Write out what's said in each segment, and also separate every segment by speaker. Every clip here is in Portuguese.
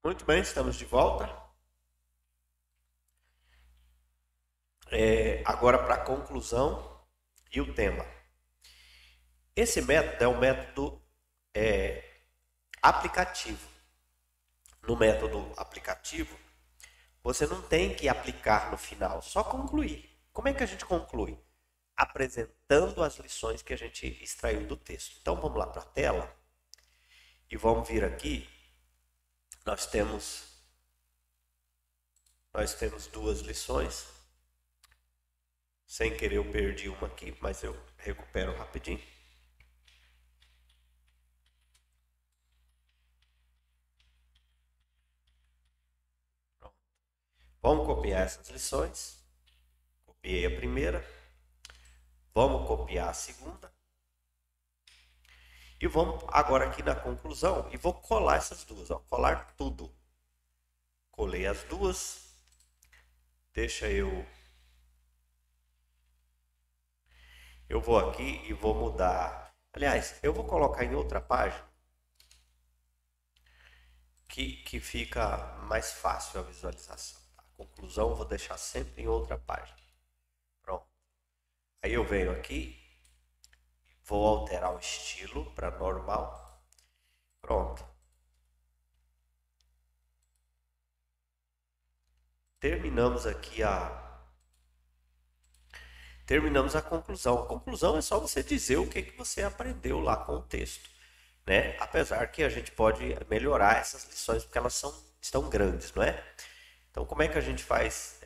Speaker 1: Muito bem, estamos de volta. Agora para a conclusão e o tema. Esse método é um método aplicativo. No método aplicativo, você não tem que aplicar no final, só concluir. Como é que a gente conclui? Apresentando as lições que a gente extraiu do texto. Então vamos lá para a tela e vamos vir aqui. Nós temos, nós temos duas lições. Sem querer eu perdi uma aqui, mas eu recupero rapidinho. Vamos copiar essas lições. Copiei a primeira. Vamos copiar a segunda. E vamos agora aqui na conclusão e vou colar essas duas. Ó, colar tudo. Colei as duas. Deixa eu... Eu vou aqui e vou mudar. Aliás, eu vou colocar em outra página que fica mais fácil a visualização. A conclusão eu vou deixar sempre em outra página. Pronto. Aí eu venho aqui, vou alterar o estilo para normal. Pronto. Terminamos aqui terminamos a conclusão. A conclusão é só você dizer o que você aprendeu lá com o texto, né? Apesar que a gente pode melhorar essas lições porque elas estão grandes, não é? Então, como é que a gente faz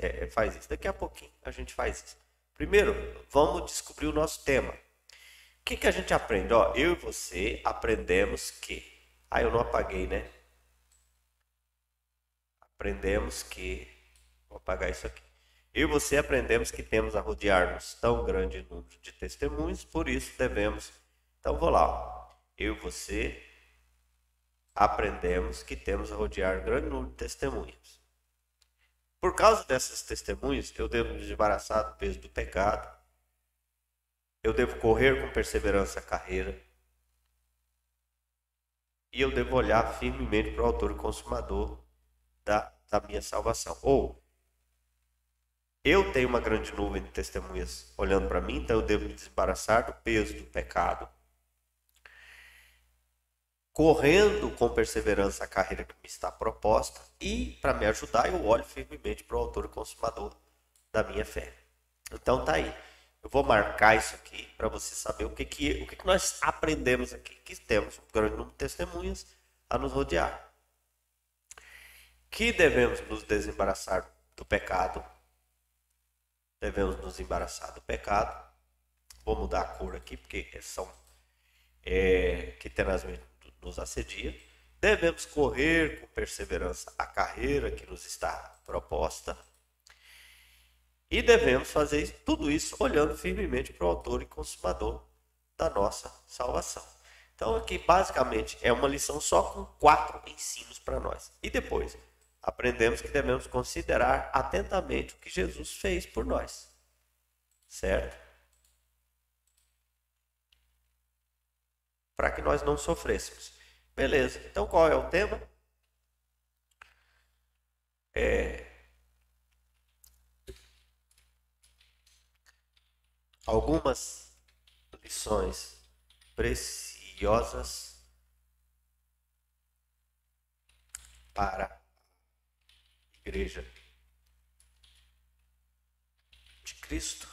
Speaker 1: isso? Daqui a pouquinho a gente faz isso. Primeiro, vamos descobrir o nosso tema. O que a gente aprende? Ó, eu e você aprendemos que... Ah, eu não apaguei, né? Aprendemos que... Vou apagar isso aqui. Eu e você aprendemos que temos a rodear-nos tão grande número de testemunhos, por isso devemos... Então, vou lá. Ó. Eu e você aprendemos que temos a rodear um grande número de testemunhas. Por causa dessas testemunhas, eu devo me desembaraçar do peso do pecado. Eu devo correr com perseverança a carreira. E eu devo olhar firmemente para o autor e consumador da minha salvação. Ou, eu tenho uma grande nuvem de testemunhas olhando para mim, então eu devo me desembaraçar do peso do pecado. Correndo com perseverança a carreira que me está proposta. E, para me ajudar, eu olho firmemente para o autor e consumador da minha fé. Então, tá aí. Eu vou marcar isso aqui para você saber o que nós aprendemos aqui. Que temos um grande número de testemunhas a nos rodear. Que devemos nos desembaraçar do pecado. Devemos nos embaraçar do pecado. Vou mudar a cor aqui, porque são que tenazmente nos assedia. Devemos correr com perseverança a carreira que nos está proposta. E devemos fazer tudo isso olhando firmemente para o autor e consumador da nossa salvação. Então aqui basicamente é uma lição só com 4 ensinos para nós. E depois aprendemos que devemos considerar atentamente o que Jesus fez por nós. Certo? Para que nós não sofrêssemos. Beleza, então qual é o tema? Algumas lições preciosas para a Igreja de Cristo.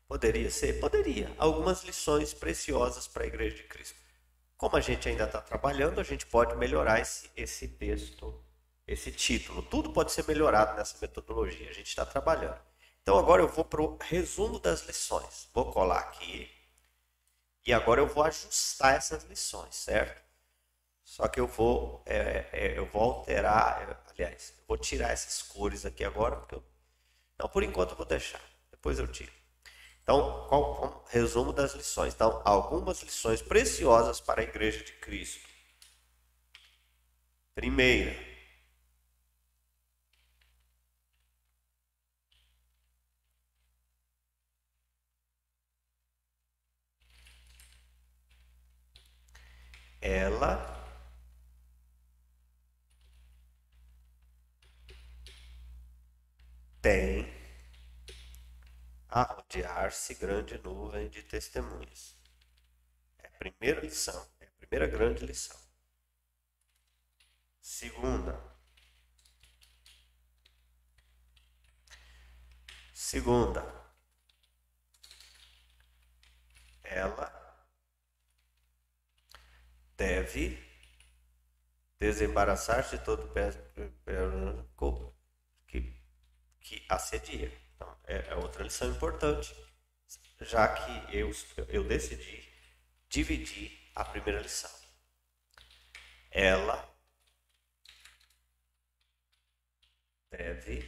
Speaker 1: Poderia ser? Poderia. Algumas lições preciosas para a Igreja de Cristo. Como a gente ainda está trabalhando, a gente pode melhorar esse texto, esse título. Tudo pode ser melhorado nessa metodologia. A gente está trabalhando. Então agora eu vou para o resumo das lições. Vou colar aqui. E agora eu vou ajustar essas lições, certo? Só que eu vou alterar, aliás, eu vou tirar essas cores aqui agora, porque não, por enquanto eu vou deixar, depois eu tiro. Então, resumo das lições. Então, algumas lições preciosas para a Igreja de Cristo. Primeira, ela tem a rodear-se grande nuvem de testemunhas. É a primeira lição, é a primeira grande lição. Segunda, ela deve desembaraçar-se de todo que assedia. Então, é outra lição importante, já que eu decidi dividir a primeira lição. Ela deve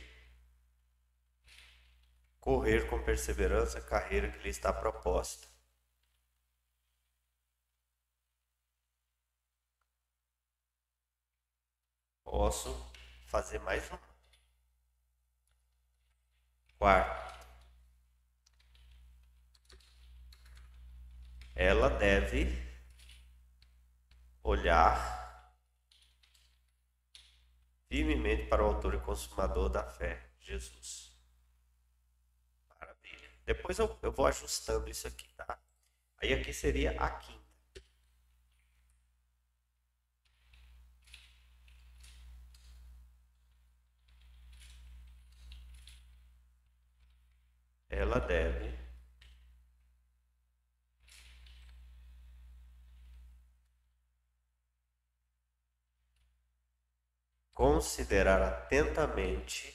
Speaker 1: correr com perseverança a carreira que lhe está proposta. Posso fazer mais uma. Quarto, ela deve olhar firmemente para o autor e consumador da fé, Jesus. Maravilha. Depois eu vou ajustando isso aqui, tá? Aí aqui seria a quinta. Ela deve considerar atentamente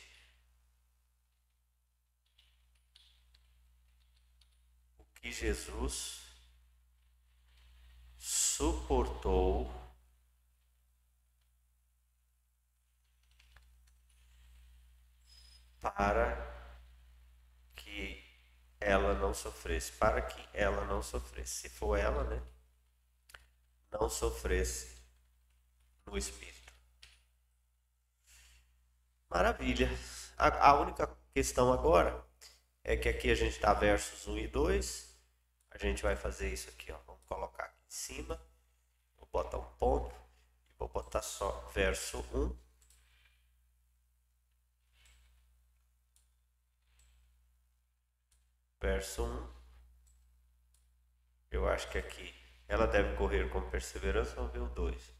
Speaker 1: o que Jesus suportou para que ela não sofresse, se for ela, né, não sofresse no espírito. Maravilha. A única questão agora é que aqui a gente está versos 1 e 2. A gente vai fazer isso aqui, ó. Vamos colocar aqui em cima. Vou botar um ponto e vou botar só verso 1. Verso 1. Eu acho que aqui ela deve correr com perseverança. Vamos ver o 2.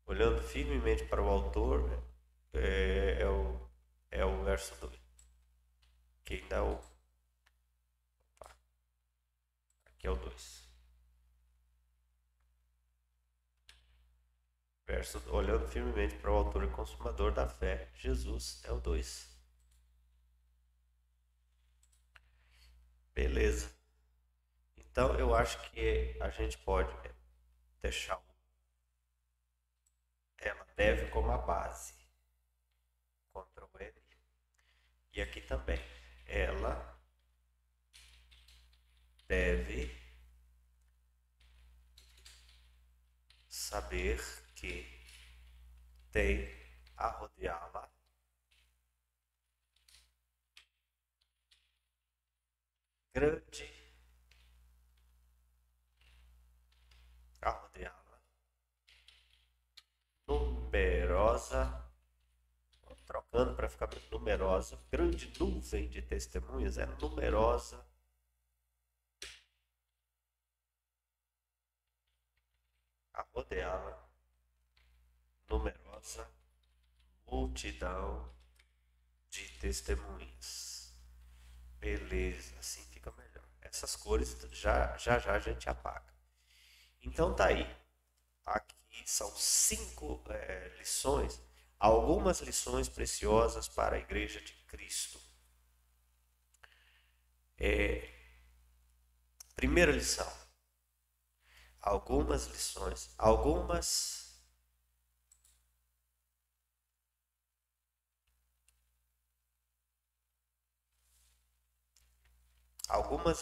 Speaker 1: Olhando firmemente para o autor, é o verso 2. Que ainda é o. Opa, aqui é o 2. Verso, olhando firmemente para o autor e consumador da fé, Jesus é o 2. Beleza. Então eu acho que a gente pode deixar ela deve como a base. Ctrl N. E aqui também. Ela deve saber que tem a rodeá-la grande, a rodeá-la numerosa, trocando para ficar numerosa, grande nuvem de testemunhas, é numerosa, a rodeá-la numerosa multidão de testemunhas. Beleza, assim fica melhor. Essas cores já a gente apaga. Então tá aí. Aqui são 5 lições, algumas lições preciosas para a Igreja de Cristo. Primeira lição. Algumas lições, algumas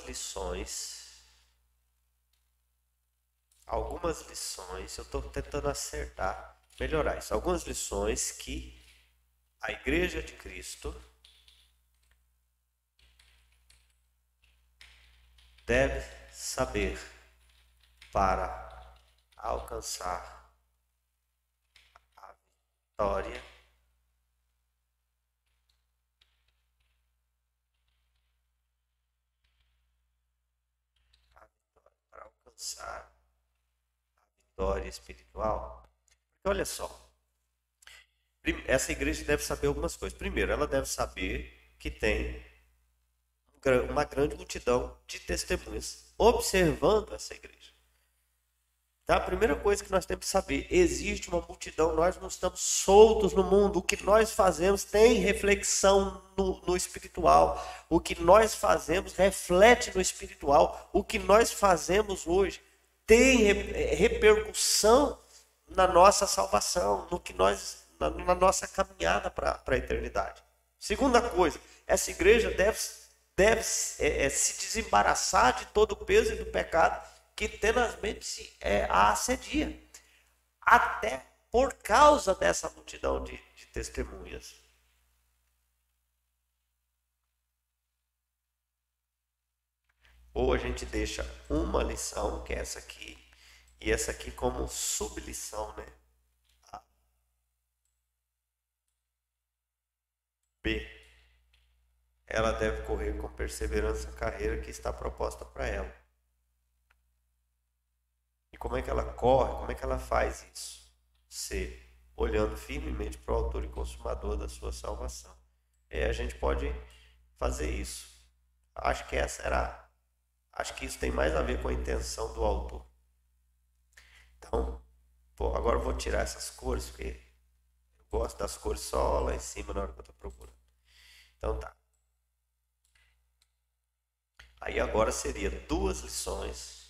Speaker 1: lições, eu estou tentando acertar, melhorar isso. Algumas lições que a Igreja de Cristo deve saber para alcançar a vitória alcançar a vitória espiritual? Porque olha só, essa igreja deve saber algumas coisas. Primeiro, ela deve saber que tem uma grande multidão de testemunhas observando essa igreja. Então, a primeira coisa que nós temos que saber, existe uma multidão, nós não estamos soltos no mundo, o que nós fazemos tem reflexão no espiritual, o que nós fazemos reflete no espiritual, o que nós fazemos hoje tem repercussão na nossa salvação, no que nós, na nossa caminhada para a eternidade. Segunda coisa, essa igreja deve se desembaraçar de todo o peso e do pecado que tenazmente a assedia, até por causa dessa multidão de testemunhas. Ou a gente deixa uma lição, que é essa aqui, e essa aqui como sublição, né? B. Ela deve correr com perseverança a carreira que está proposta para ela. E como é que ela corre? Como é que ela faz isso? C. Olhando firmemente para o autor e consumador da sua salvação. A gente pode fazer isso. Acho que acho que isso tem mais a ver com a intenção do autor. Então, agora eu vou tirar essas cores, porque eu gosto das cores só lá em cima na hora que eu estou procurando. Então tá. Aí agora seria 2 lições.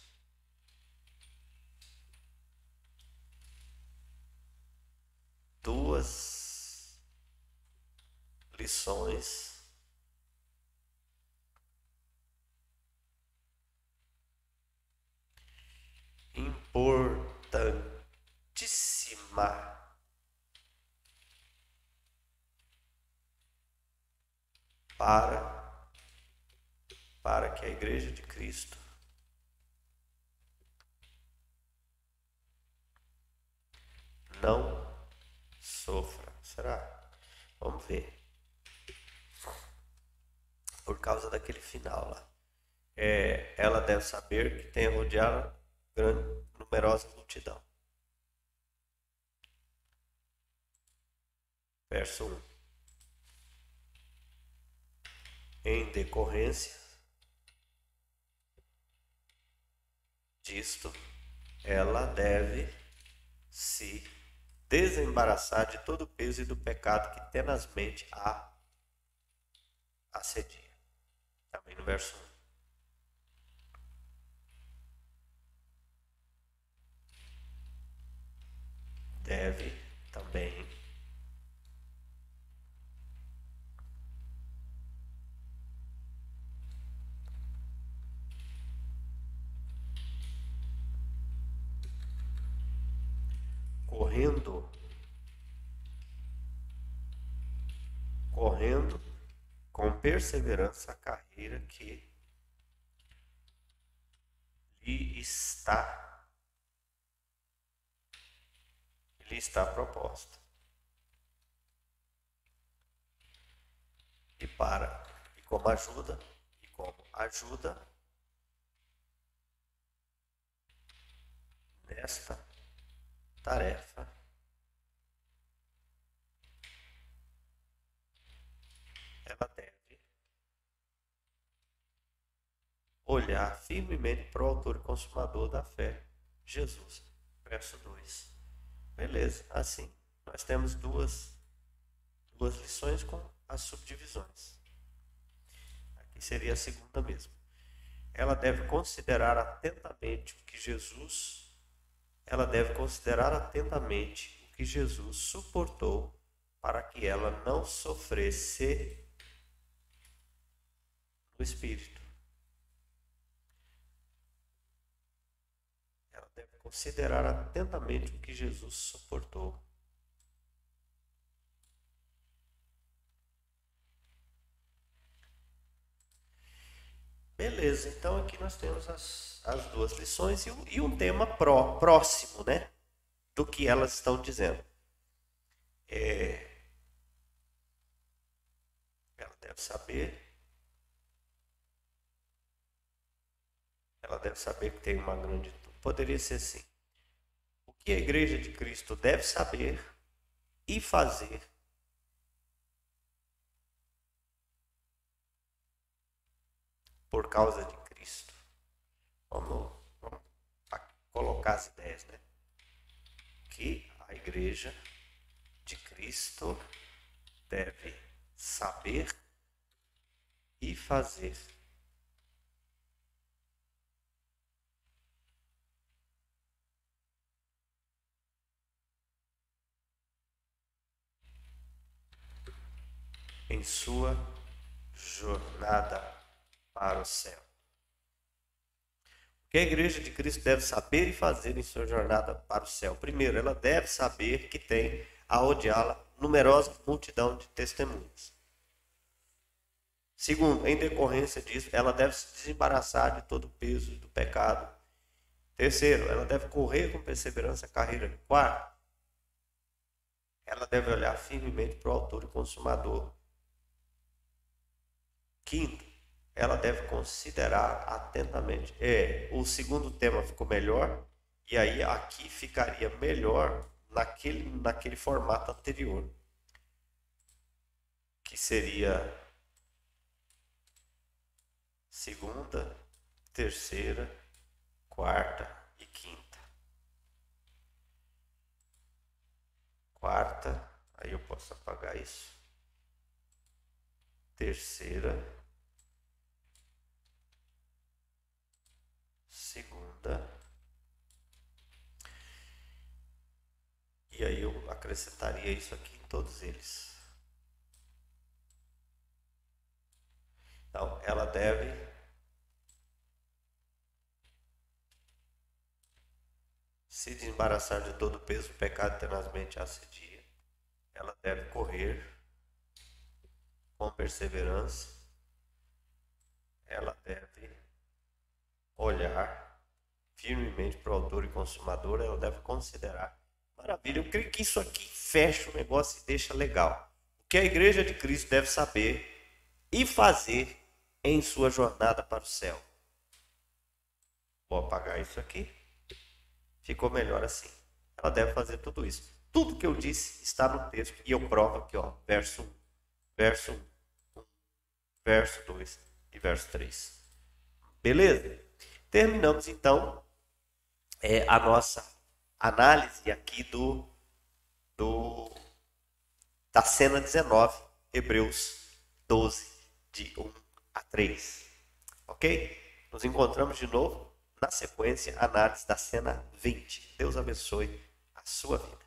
Speaker 1: Duas lições importantíssima para que a Igreja de Cristo não sofra. Será? Vamos ver. Por causa daquele final lá. Ela deve saber que tem rodeado grande, numerosa multidão. Verso 1. Em decorrência disto, ela deve se desembaraçar de todo o peso e do pecado que tenazmente a assedia. Também no verso 1. Deve também correndo com perseverança a carreira que lhe está proposta. E como ajuda nesta tarefa, ela deve olhar firmemente para o autor e consumador da fé, Jesus. Verso 2. Beleza, assim, nós temos duas lições com as subdivisões. Aqui seria a segunda mesmo. Ela deve considerar atentamente o que Jesus suportou para que ela não sofresse no espírito. Ela deve considerar atentamente o que Jesus suportou. Beleza, então aqui nós temos as 2 lições e um tema próximo, né? Do que elas estão dizendo. Ela deve saber que tem uma grande poderia ser assim: o que a Igreja de Cristo deve saber e fazer por causa de Cristo. Vamos colocar as ideias, né? Que a Igreja de Cristo deve saber e fazer em sua jornada para o céu. O que a Igreja de Cristo deve saber e fazer em sua jornada para o céu? Primeiro, ela deve saber que tem a rodeá-la numerosa multidão de testemunhas. Segundo, em decorrência disso, ela deve se desembaraçar de todo o peso do pecado. Terceiro, ela deve correr com perseverança a carreira. Quarto, ela deve olhar firmemente para o autor e consumador. Quinto, ela deve considerar atentamente. O segundo tema ficou melhor, e aí aqui ficaria melhor naquele formato anterior, que seria segunda, terceira, quarta e quinta. Quarta, aí eu posso apagar isso. Terceira, segunda, e aí eu acrescentaria isso aqui em todos eles. Então, ela deve se desembaraçar de todo o peso do pecado tenazmente a assedia. Ela deve correr com perseverança. Ela deve olhar firmemente para o autor e consumador. Ela deve considerar. Maravilha, eu creio que isso aqui fecha o negócio e deixa legal. O que a Igreja de Cristo deve saber e fazer em sua jornada para o céu. Vou apagar isso aqui. Ficou melhor assim. Ela deve fazer tudo isso. Tudo que eu disse está no texto e eu provo aqui, ó, verso 1, verso 1, verso 2 e verso 3. Beleza? Terminamos então a nossa análise aqui da cena 19, Hebreus 12, de 1 a 3. Ok? Nos encontramos de novo na sequência, análise da cena 20. Deus abençoe a sua vida.